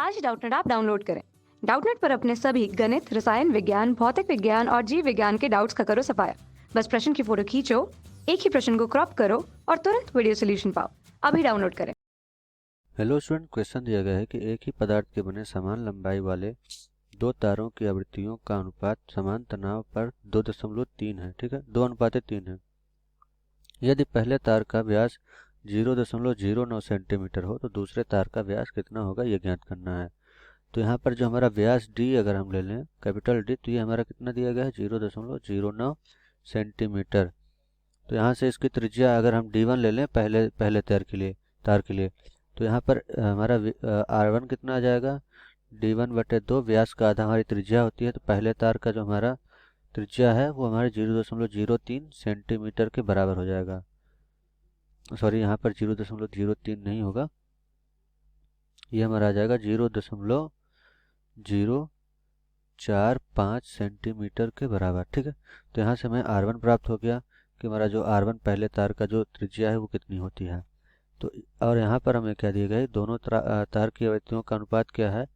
आज Doubtnut app download करें। Doubtnut पर अपने सभी गणित, रसायन विज्ञान, भौतिक विज्ञान और जीव विज्ञान के डाउट्स का करो सफाया। बस प्रश्न की फोटो खींचो, एक ही प्रश्न को क्रॉप करो और तुरंत वीडियो सोल्यूशन पाओ। अभी डाउनलोड करें। हेलो स्टूडेंट, क्वेश्चन दिया गया है कि एक ही पदार्थ के बने समान लंबाई वाले दो तारों की आवृत्तियों का अनुपात समान तनाव पर 2.3 है। ठीक है, 2:3 है। यदि पहले तार का व्यास 0.09 सेंटीमीटर हो तो दूसरे तार का व्यास कितना होगा, ये ज्ञात करना है। तो यहाँ पर जो हमारा व्यास डी अगर हम ले लें, कैपिटल डी, तो ये हमारा कितना दिया गया है, 0.09 सेंटीमीटर। तो यहाँ से इसकी त्रिज्या अगर हम D1 ले लें पहले तार के लिए, तो यहाँ पर हमारा R1 कितना आ जाएगा, D1/2। व्यास का आधा हमारी त्रिज्या होती है, तो पहले तार का जो हमारा त्रिज्या है वो हमारे 0.03 सेंटीमीटर के बराबर हो जाएगा। सॉरी, यहाँ पर 0.03 नहीं होगा, ये हमारा आ जाएगा 0.045 सेंटीमीटर के बराबर। ठीक है, तो यहाँ से हमें R1 प्राप्त हो गया कि हमारा जो R1 पहले तार का जो त्रिज्या है वो कितनी होती है। तो और यहाँ पर हमें क्या दिया गया है, दोनों तार की आवृत्तियों का अनुपात क्या है,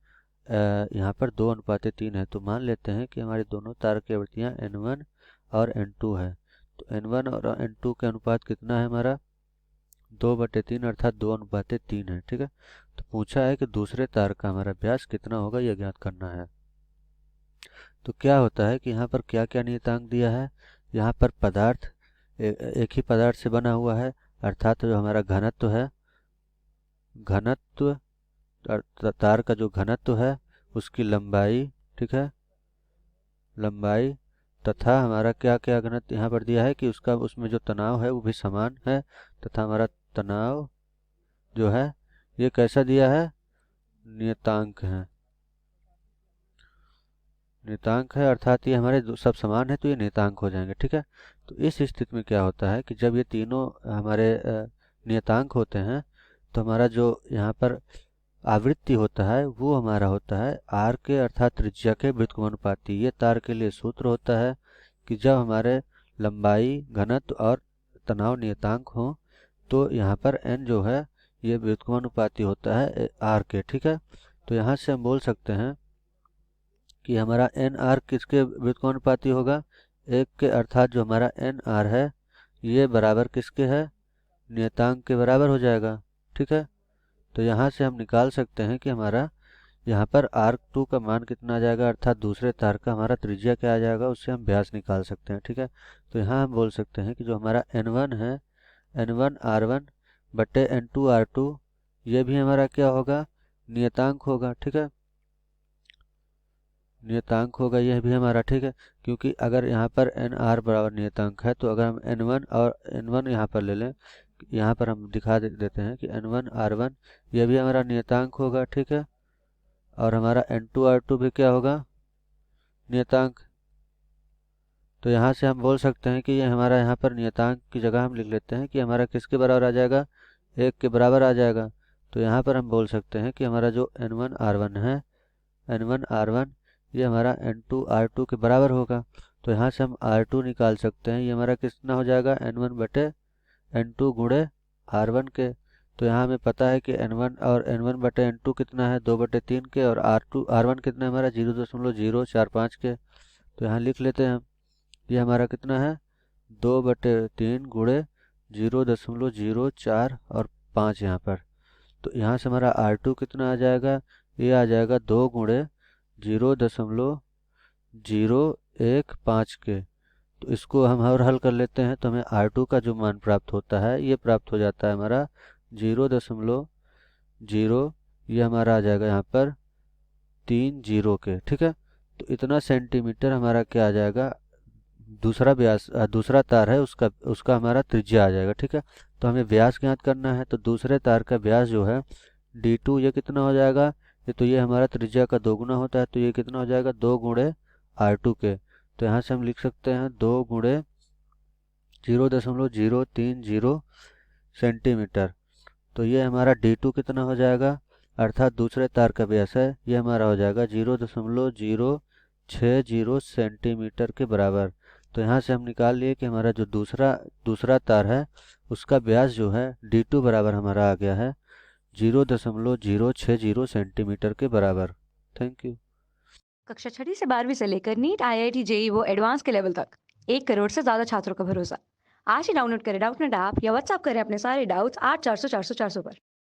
यहाँ पर 2:3 है। तो मान लेते हैं कि हमारी दोनों तार की आवृत्तियाँ N1 और N2 है। तो N1 और N2 के अनुपात कितना है हमारा, 2/3 अर्थात 2:3 है। ठीक है, तो पूछा है कि दूसरे तार का हमारा व्यास कितना होगा, यह ज्ञात करना है। तो क्या होता है कि यहाँ पर क्या क्या नियतांक दिया है, यहाँ पर पदार्थ एक ही पदार्थ से बना हुआ है, अर्थात जो हमारा घनत्व है, तार का जो घनत्व है उसकी लंबाई, ठीक है, लंबाई तथा हमारा क्या क्या घनत्व यहाँ पर दिया है कि उसमें जो तनाव है वो भी समान है, तथा हमारा तनाव जो है ये कैसा दिया है, नियतांक है। नियतांक है अर्थात ये हमारे सब समान है तो ये नियतांक हो जाएंगे। ठीक है, तो इस स्थिति में क्या होता है कि जब ये तीनों हमारे नियतांक होते हैं तो हमारा जो यहाँ पर आवृत्ति होता है वो हमारा होता है आर के अर्थात त्रिज्या के व्युत्क्रमानुपाती। ये तार के लिए सूत्र होता है कि जब हमारे लंबाई, घनत्व और तनाव नियतांक हो तो यहाँ पर n जो है ये व्युत्क्रमानुपाती होता है आर के। ठीक है, तो यहाँ से हम बोल सकते हैं कि हमारा एन आर किसके व्युत्क्रमानुपाती होगा, एक के, अर्थात जो हमारा एन आर है ये बराबर किसके है, नियतांक के बराबर हो जाएगा। ठीक है, तो यहाँ से हम निकाल सकते हैं कि हमारा यहाँ पर R2 का मान कितना आ जाएगा, अर्थात दूसरे तार का हमारा त्रिज्या क्या आ जाएगा, उससे हम व्यास निकाल सकते हैं। ठीक है, तो यहाँ हम बोल सकते हैं कि जो हमारा N1 है, N1 R1 बटे N2 R2, ये भी हमारा क्या होगा, नियतांक होगा। ठीक है, नियतांक होगा यह भी हमारा। ठीक है, क्योंकि अगर यहाँ पर एन आर बराबर नियतांक है तो अगर हम N1 और N1 यहाँ पर ले लें, यहाँ पर हम दिखा देते हैं कि N1 R1 यह भी हमारा नियतांक होगा। ठीक है, और हमारा N2 R2 भी क्या होगा, नियतांक। तो यहाँ से हम बोल सकते हैं कि ये हमारा यहाँ पर नियतांक की जगह हम लिख लेते हैं कि हमारा किसके बराबर आ जाएगा, 1 के बराबर आ जाएगा। तो यहाँ पर हम बोल सकते हैं कि हमारा जो N1 R1 है, N1 R1 ये हमारा N2 R2 के बराबर होगा। तो यहाँ से हम R2 निकाल सकते हैं, ये हमारा कितना हो जाएगा, N1 बटे N2 गुणे R1 के। तो यहाँ हमें पता है कि N1 और N1 बटे N2 कितना है, 2/3 के, और R1 कितना है हमारा 0.045 के। तो यहाँ लिख लेते हैं हम, ये हमारा कितना है, 2/3 गुणे 0.04 और 5 यहाँ पर। तो यहाँ से हमारा R2 कितना आ जाएगा, ये आ जाएगा 2 गुणे 0.015 के। तो इसको हम और हल कर लेते हैं तो हमें R2 का जो मान प्राप्त होता है ये प्राप्त हो जाता है हमारा 0.0, ये हमारा आ जाएगा यहाँ पर 30 के। ठीक है, तो इतना सेंटीमीटर हमारा क्या आ जाएगा, दूसरा तार है उसका हमारा त्रिज्या आ जाएगा। ठीक है, तो हमें व्यास ज्ञात करना है, तो दूसरे तार का व्यास जो है D2 ये कितना हो जाएगा, ये हमारा त्रिज्या का 2 गुना होता है, तो ये कितना हो जाएगा, 2 गुणे R2 के। तो यहाँ से हम लिख सकते हैं 2 गुणे 0.030 सेंटीमीटर। तो ये हमारा D2 कितना हो जाएगा, अर्थात दूसरे तार का व्यास है, ये हमारा हो जाएगा 0.060 सेंटीमीटर के बराबर। तो यहाँ से हम निकाल लिए कि हमारा जो दूसरा तार है उसका व्यास जो है D2 बराबर हमारा आ गया है 0.060 सेंटीमीटर के बराबर। Thank you. कक्षा 6वीं से 12वीं से लेकर नीट, आईआईटी, जेई वो एडवांस के लेवल तक 1 करोड़ से ज्यादा छात्रों का भरोसा। आज ही डाउनलोड करें डाउटनेट ऐप या व्हाट्सएप करें अपने सारे डाउट्स 8400 400 400 पर।